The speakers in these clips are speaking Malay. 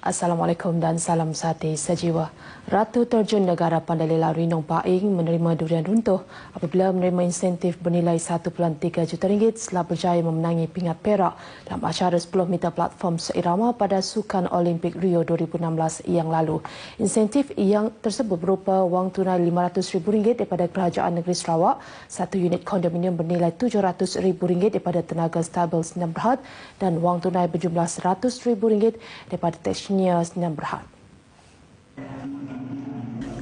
Assalamualaikum dan salam sati sejiwa. Ratu Terjun Negara Pandalela Rinong Paing menerima durian runtuh apabila menerima insentif bernilai 1.3 juta ringgit setelah berjaya memenangi pingat perak dalam acara 10 meter platform seirama pada Sukan Olimpik Rio 2016 yang lalu. Insentif yang tersebut berupa wang tunai RM500,000 daripada Kerajaan Negeri Sarawak, satu unit kondominium bernilai RM700,000 daripada Tenaga Stabil Sdn Bhd dan wang tunai berjumlah RM100,000 daripada Technia Sdn Bhd.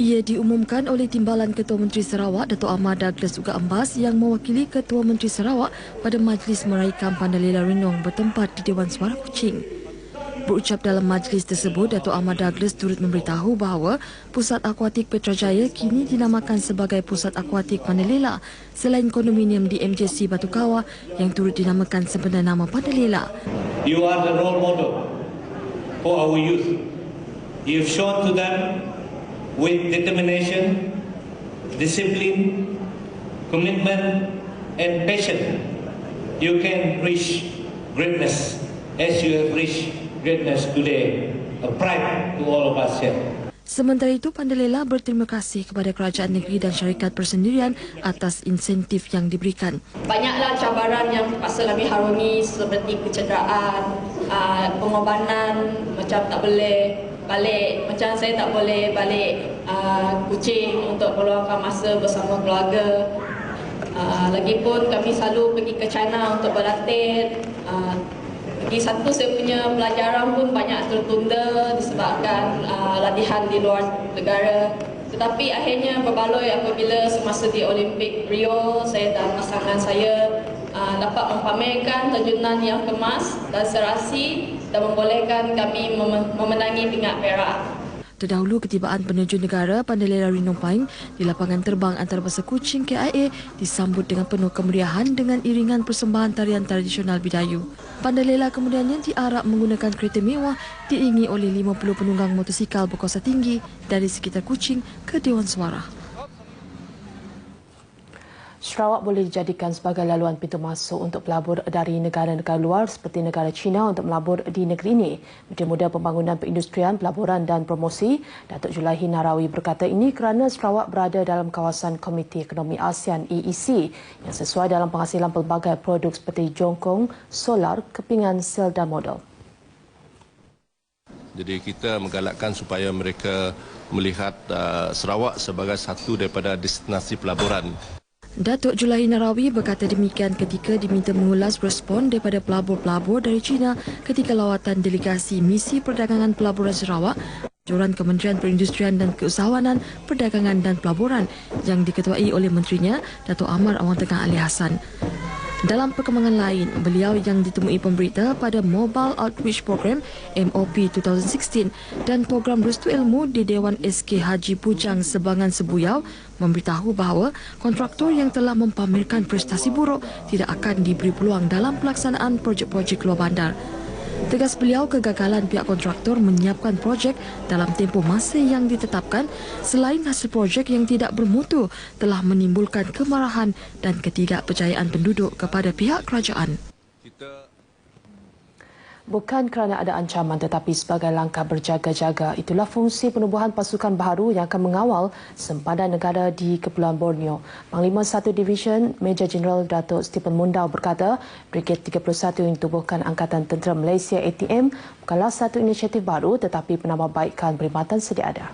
Ia diumumkan oleh Timbalan Ketua Menteri Sarawak, Dato' Ahmad Douglas Uga Ambas yang mewakili Ketua Menteri Sarawak pada majlis meraikan Pandalela Rinong bertempat di Dewan Suara Kuching. Berucap dalam majlis tersebut, Dato' Ahmad Douglas turut memberitahu bahawa Pusat Akuatik Petrajaya kini dinamakan sebagai Pusat Akuatik Pandalela selain kondominium di MJC Batu Kawah yang turut dinamakan sebenar nama Pandalela. You are the role model for our youth. You have shown to them with determination, discipline, commitment and passion, you can reach greatness as you have reached greatness today. A pride to all of us here. Sementara itu, Pandalela berterima kasih kepada Kerajaan Negeri dan syarikat persendirian atas insentif yang diberikan. Banyaklah cabaran yang terpaksa kami harungi seperti kecederaan, pengorbanan, macam tak boleh balik, macam saya tak boleh balik Kuching untuk meluangkan masa bersama keluarga. Lagipun kami selalu pergi ke China untuk berlatih. Lagi satu, saya punya pelajaran pun banyak tertunda disebabkan latihan di luar negara. Tetapi akhirnya berbaloi apabila semasa di Olimpik Rio, saya dan pasangan saya dapat mempamerkan terjunan yang kemas dan serasi dan membolehkan kami memenangi pingat perak. Terdahulu, ketibaan penerjun negara Pandalela Rinong Paing di lapangan terbang antarabangsa Kuching KIA disambut dengan penuh kemeriahan dengan iringan persembahan tarian tradisional Bidayu. Pandalela kemudiannya diarak menggunakan kereta mewah diiringi oleh 50 penunggang motosikal berkuasa tinggi dari sekitar Kuching ke Dewan Suara. Sarawak boleh dijadikan sebagai laluan pintu masuk untuk pelabur dari negara-negara luar seperti negara China untuk melabur di negeri ini. Menteri Muda Pembangunan Perindustrian, Pelaburan dan Promosi, Datuk Julaihi Narawi berkata ini kerana Sarawak berada dalam kawasan Komiti Ekonomi ASEAN EEC yang sesuai dalam penghasilan pelbagai produk seperti jongkong, solar, kepingan, sel dan modal. Jadi kita menggalakkan supaya mereka melihat Sarawak sebagai satu daripada destinasi pelaburan. Datuk Julaihi Narawi berkata demikian ketika diminta mengulas respon daripada pelabur-pelabur dari China ketika lawatan delegasi Misi Perdagangan Pelaburan Sarawak, Joran Kementerian Perindustrian dan Keusahawanan Perdagangan dan Pelaburan yang diketuai oleh menterinya, Datuk Ahmad Awang Tengah Ali Hassan. Dalam perkembangan lain, beliau yang ditemui pemberita pada Mobile Outreach Program MOP 2016 dan program Restu Ilmu di Dewan SK Haji Pujang Sebangan Sebuyau memberitahu bahawa kontraktor yang telah mempamerkan prestasi buruk tidak akan diberi peluang dalam pelaksanaan projek-projek luar bandar. Tegas beliau, kegagalan pihak kontraktor menyiapkan projek dalam tempoh masa yang ditetapkan selain hasil projek yang tidak bermutu telah menimbulkan kemarahan dan ketidakpercayaan penduduk kepada pihak kerajaan. Bukan kerana ada ancaman tetapi sebagai langkah berjaga-jaga, itulah fungsi penubuhan pasukan baharu yang akan mengawal sempadan negara di Kepulauan Borneo. Panglima 1 Division Major Jeneral Datuk Stephen Mundau berkata, Brigade 31 yang ditubuhkan Angkatan Tentera Malaysia ATM bukanlah satu inisiatif baru tetapi penambahbaikan perkhidmatan sedia ada.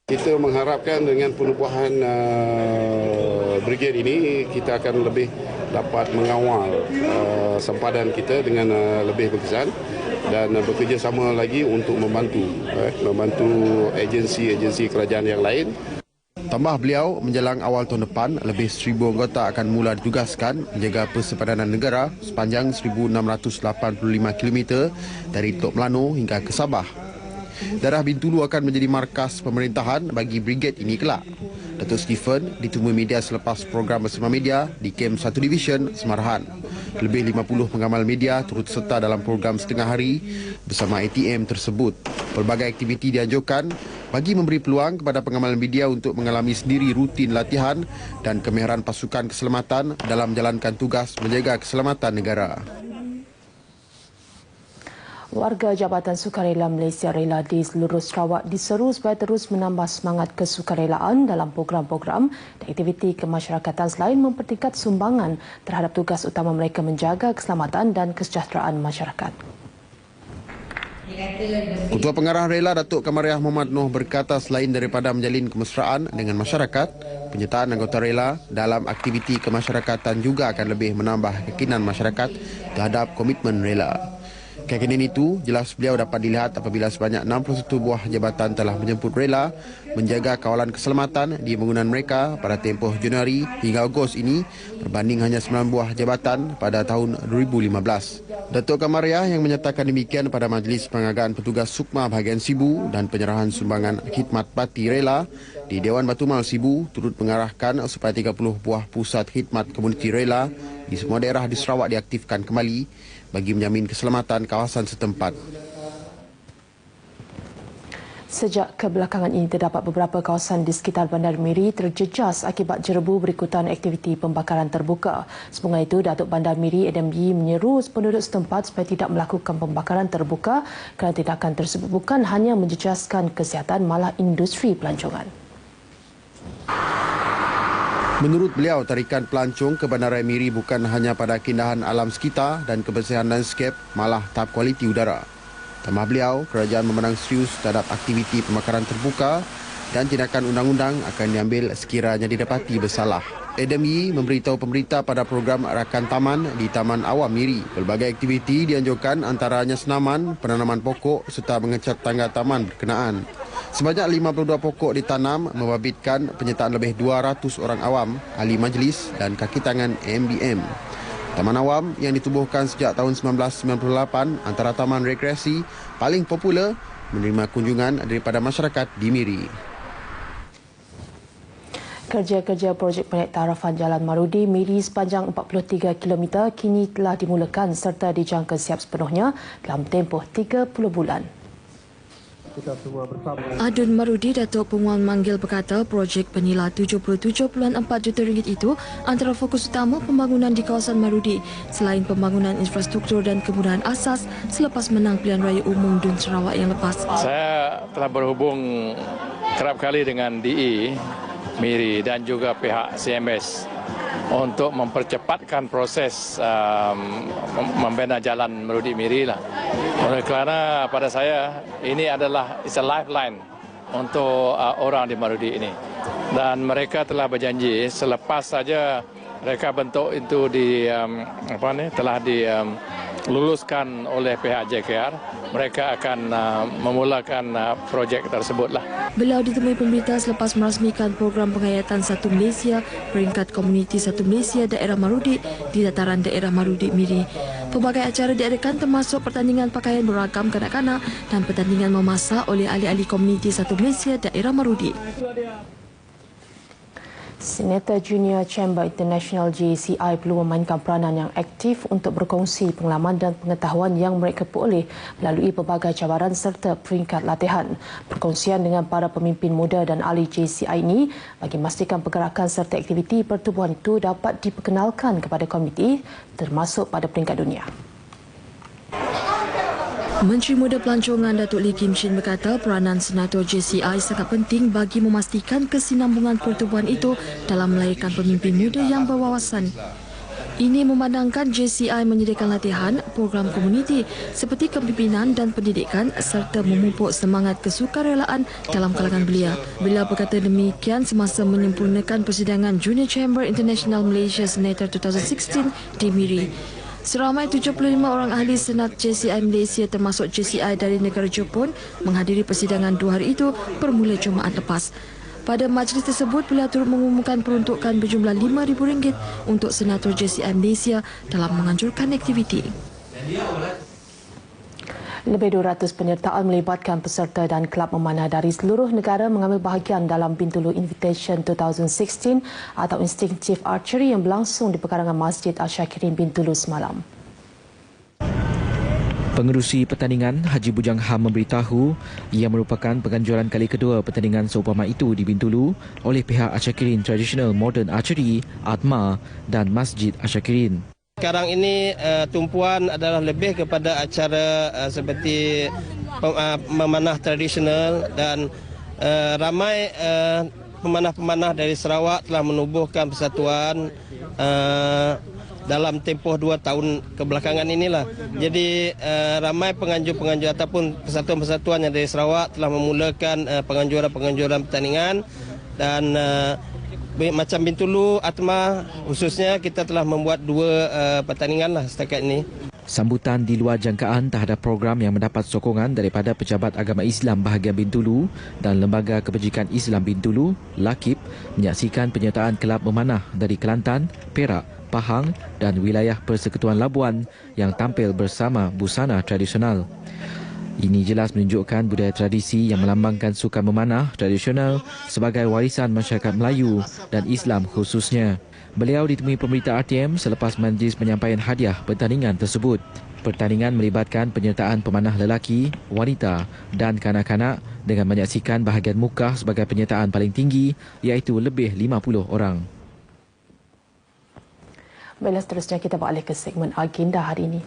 Kita mengharapkan dengan penubuhan brigade ini, kita akan lebih dapat mengawal sempadan kita dengan lebih berkesan dan bekerjasama lagi untuk membantu agensi-agensi kerajaan yang lain. Tambah beliau, menjelang awal tahun depan, lebih 1,000 anggota akan mula ditugaskan menjaga persempadanan negara sepanjang 1,685 km dari Tok Melano hingga ke Sabah. Daerah Bintulu akan menjadi markas pemerintahan bagi brigade ini kelak. Datuk Stephen ditemui media selepas program bersama media di Kem 1 Division Semarahan. Lebih 50 pengamal media turut serta dalam program setengah hari bersama ATM tersebut. Pelbagai aktiviti dianjurkan bagi memberi peluang kepada pengamal media untuk mengalami sendiri rutin latihan dan kemahiran pasukan keselamatan dalam menjalankan tugas menjaga keselamatan negara. Warga Jabatan Sukarela Malaysia Rela di seluruh Sarawak diseru supaya terus menambah semangat kesukarelaan dalam program-program dan aktiviti kemasyarakatan selain mempertingkat sumbangan terhadap tugas utama mereka menjaga keselamatan dan kesejahteraan masyarakat. Ketua Pengarah Rela Datuk Kamariah Muhammad Noh berkata selain daripada menjalin kemesraan dengan masyarakat, penyertaan anggota Rela dalam aktiviti kemasyarakatan juga akan lebih menambah keyakinan masyarakat terhadap komitmen Rela. Keyakinan itu jelas beliau dapat dilihat apabila sebanyak 61 buah jabatan telah menjemput Rela menjaga kawalan keselamatan di bangunan mereka pada tempoh Januari hingga Ogos ini berbanding hanya 9 buah jabatan pada tahun 2015. Datuk Kamariah yang menyatakan demikian pada Majlis Penghargaan Petugas Sukma Bahagian Sibu dan penyerahan sumbangan khidmat parti Rela di Dewan Batumal Sibu turut mengarahkan supaya 30 buah pusat khidmat komuniti Rela di semua daerah di Sarawak diaktifkan kembali bagi menjamin keselamatan kawasan setempat. Sejak kebelakangan ini terdapat beberapa kawasan di sekitar Bandar Miri terjejas akibat jerebu berikutan aktiviti pembakaran terbuka. Semoga itu, Datuk Bandar Miri Adam Yee menyeru penduduk setempat supaya tidak melakukan pembakaran terbuka kerana tindakan tersebut bukan hanya menjejaskan kesihatan malah industri pelancongan. Menurut beliau, tarikan pelancong ke Bandaraya Miri bukan hanya pada keindahan alam sekitar dan kebersihan lanskap, malah tahap kualiti udara. Tambah beliau, kerajaan memandang serius terhadap aktiviti pembakaran terbuka dan tindakan undang-undang akan diambil sekiranya didapati bersalah. Adam Yee memberitahu pemberita pada program Rakan Taman di Taman Awam Miri. Pelbagai aktiviti dianjurkan antaranya senaman, penanaman pokok serta mengecat tangga taman berkenaan. Sebanyak 52 pokok ditanam membabitkan penyertaan lebih 200 orang awam, ahli majlis dan kaki tangan MBM. Taman Awam yang ditubuhkan sejak tahun 1998 antara taman rekreasi paling popular menerima kunjungan daripada masyarakat di Miri. Kerja-kerja projek proyek tarafan Jalan Marudi Miri sepanjang 43 km kini telah dimulakan serta dijangka siap sepenuhnya dalam tempoh 30 bulan. Adun Marudi, Datuk Penguang Manggil berkata projek bernilai RM77.4 juta itu antara fokus utama pembangunan di kawasan Marudi selain pembangunan infrastruktur dan kemudahan asas selepas menang pilihan raya umum DUN Sarawak yang lepas. Saya telah berhubung kerap kali dengan DE Miri dan juga pihak CMS untuk mempercepatkan proses membina jalan Marudi Miri lah. Oleh kerana pada saya ini adalah a lifeline untuk orang di Marudi ini. Dan mereka telah berjanji selepas saja mereka bentuk itu telah diluluskan oleh pihak JKR, mereka akan memulakan projek tersebutlah. Beliau ditemui pemberita selepas merasmikan program penghayatan Satu Malaysia peringkat komuniti Satu Malaysia daerah Marudi di dataran daerah Marudi Miri. Pelbagai acara diadakan termasuk pertandingan pakaian beragam kanak-kanak dan pertandingan memasak oleh ahli-ahli komuniti Satu Malaysia daerah Marudi. Senator Junior Chamber International JCI perlu memainkan peranan yang aktif untuk berkongsi pengalaman dan pengetahuan yang mereka peroleh melalui pelbagai cabaran serta peringkat latihan. Perkongsian dengan para pemimpin muda dan ahli JCI ini bagi memastikan pergerakan serta aktiviti pertubuhan itu dapat diperkenalkan kepada komuniti termasuk pada peringkat dunia. Menteri Muda Pelancongan Datuk Lee Kim Shin berkata peranan Senator JCI sangat penting bagi memastikan kesinambungan pertubuhan itu dalam melahirkan pemimpin muda yang berwawasan. Ini memandangkan JCI menyediakan latihan, program komuniti seperti kepimpinan dan pendidikan serta memupuk semangat kesukarelaan dalam kalangan belia. Beliau berkata demikian semasa menyempurnakan persidangan Junior Chamber International Malaysia Senator 2016 di Miri. Seramai 75 orang ahli Senat JCI Malaysia termasuk JCI dari negara Jepun menghadiri persidangan 2 hari itu bermula Jumaat lepas. Pada majlis tersebut, beliau turut mengumumkan peruntukan berjumlah RM5,000 untuk Senator JCI Malaysia dalam menganjurkan aktiviti. Lebih 200 penyertaan melibatkan peserta dan kelab memanah dari seluruh negara mengambil bahagian dalam Bintulu Invitation 2016 atau Instinctive Archery yang berlangsung di pekarangan Masjid Al-Syakirin Bintulu semalam. Pengerusi pertandingan Haji Bujang Ham memberitahu ia merupakan penganjuran kali kedua pertandingan seumpama itu di Bintulu oleh pihak Al-Syakirin Traditional Modern Archery, ATMA dan Masjid Al-Syakirin. sekarang ini tumpuan adalah lebih kepada acara seperti memanah tradisional dan ramai pemanah-pemanah dari Sarawak telah menubuhkan persatuan dalam tempoh 2 tahun kebelakangan inilah. Jadi ramai penganjur-penganjur ataupun persatuan-persatuan yang dari Sarawak telah memulakan penganjuran-penganjuran pertandingan dan macam Bintulu, Atma khususnya kita telah membuat 2 pertandingan lah setakat ini. Sambutan di luar jangkaan terhadap program yang mendapat sokongan daripada Pejabat Agama Islam bahagian Bintulu dan Lembaga Kebajikan Islam Bintulu, LAKIB, menyaksikan penyertaan kelab memanah dari Kelantan, Perak, Pahang dan wilayah Persekutuan Labuan yang tampil bersama busana tradisional. Ini jelas menunjukkan budaya tradisi yang melambangkan sukan memanah tradisional sebagai warisan masyarakat Melayu dan Islam khususnya. Beliau ditemui pemberita RTM selepas majlis penyampaian hadiah pertandingan tersebut. Pertandingan melibatkan penyertaan pemanah lelaki, wanita dan kanak-kanak dengan menyaksikan bahagian muka sebagai penyertaan paling tinggi iaitu lebih 50 orang. Baiklah, seterusnya kita beralih ke segmen agenda hari ini.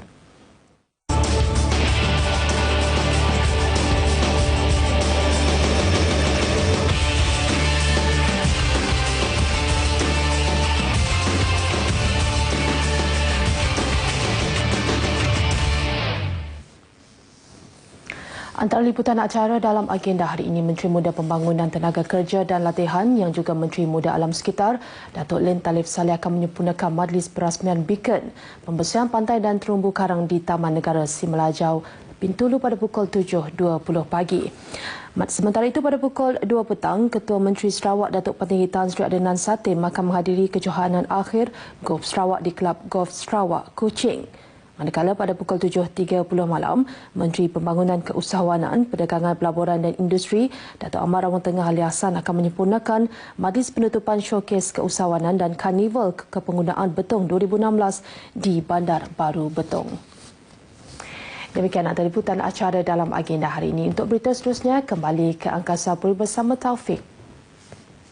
Antara liputan acara dalam agenda hari ini, Menteri Muda Pembangunan Tenaga Kerja dan Latihan yang juga Menteri Muda Alam Sekitar, Datuk Lim Talif Saleh akan menyempurnakan majlis perasmian Beacon, pembersihan pantai dan terumbu karang di Taman Negara Simalajau, Bintulu pada pukul 7.20 pagi. Sementara itu pada pukul 2 petang, Ketua Menteri Sarawak Datuk Pentinggi Tan Sri Adnan Satin akan menghadiri kejohanan akhir Golf Sarawak di Kelab Golf Sarawak, Kuching. Manakala pada pukul 7.30 malam, Menteri Pembangunan Keusahawanan, Perdagangan Pelaburan dan Industri, Datuk Ahmad Rawang Tengah Ali Hassan akan menyempurnakan majlis penutupan showcase keusahawanan dan Karnival Kepenggunaan Betong 2016 di Bandar Baru Betong. Demikian antara liputan acara dalam agenda hari ini. Untuk berita seterusnya, kembali ke Angkasa Puri bersama Taufik.